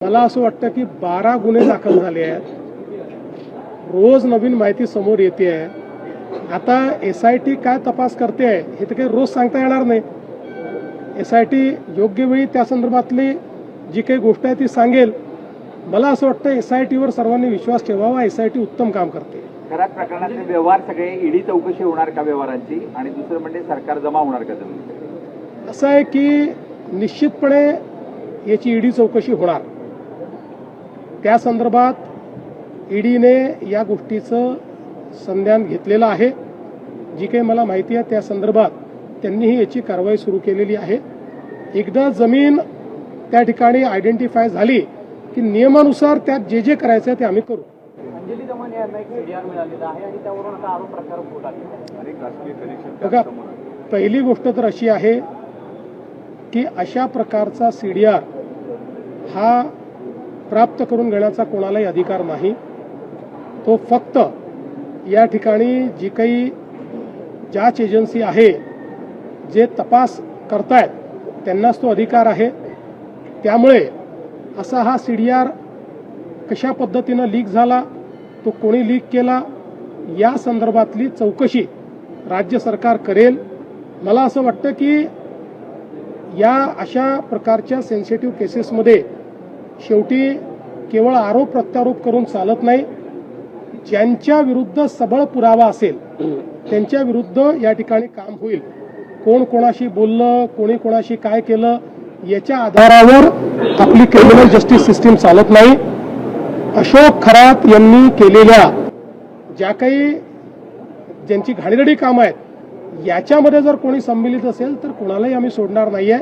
मला असं वाटतं की 12 गुन्हे दाखल झाले आहेत. रोज नवीन माहिती समोर येते आहे. आता SIT काय तपास करते आहे हे तर काही रोज सांगता येणार नाही. SIT योग्य वेळी त्या संदर्भातली जी काही गोष्ट आहे ती सांगेल. मला असं वाटतं SIT वर सर्वांनी विश्वास ठेवावा. SIT उत्तम काम करते. करार प्रकरणातले व्यवहार सगळे ईडी चौकशी होणार का व्यवहारांची, आणि दुसरं म्हणजे सरकार जमा होणार का जमीन? असं आहे की निश्चितपणे याची ईडी चौकशी होणार. त्या संदर्भात ईडीने या गोष्टीचं संज्ञान घेतलेलं आहे. जी काही मला माहिती आहे त्या संदर्भात त्यांनीही याची कारवाई सुरू केलेली आहे. एकदा जमीन त्या ठिकाणी आयडेंटिफाय झाली की नियमानुसार त्यात जे जे करायचं ते आम्ही करू. अंजली दमन यांना एक CDR मिळालेला आहे आणि त्यावरून आता आरोप प्रत्यारोप होत आहे. बघा, पहिली गोष्ट तर अशी आहे की अशा प्रकारचा CDR हा प्राप्त करून घेण्याचा कोणालाही अधिकार नाही. तो फक्त या ठिकाणी जी काही जांच एजन्सी आहे जे तपास करतायत त्यांनाच तो अधिकार आहे. त्यामुळे असा हा CDR कशा पद्धतीनं लीक झाला, तो कोणी लीक केला, या संदर्भातली चौकशी राज्य सरकार करेल. मला असं वाटतं की या अशा प्रकारच्या सेन्सिटिव्ह केसेसमध्ये शेवटी केवळ आरोप प्रत्यारोप करून चालत नाही. ज्यांच्या विरुद्ध सबळ पुरावा असेल त्यांच्या विरुद्ध या ठिकाणी काम होईल. कोण कोणाशी बोललं, कोणी कोणाशी काय केलं याच्या आधारावर आपली क्रिमिनल जस्टिस सिस्टीम चालत नाही. अशोक खरात यांनी केलेल्या ज्या काही ज्यांची घाणेरडी कामं आहेत याच्यामध्ये जर कोणी संमिलित असेल तर कोणालाही आम्ही सोडणार नाहीये.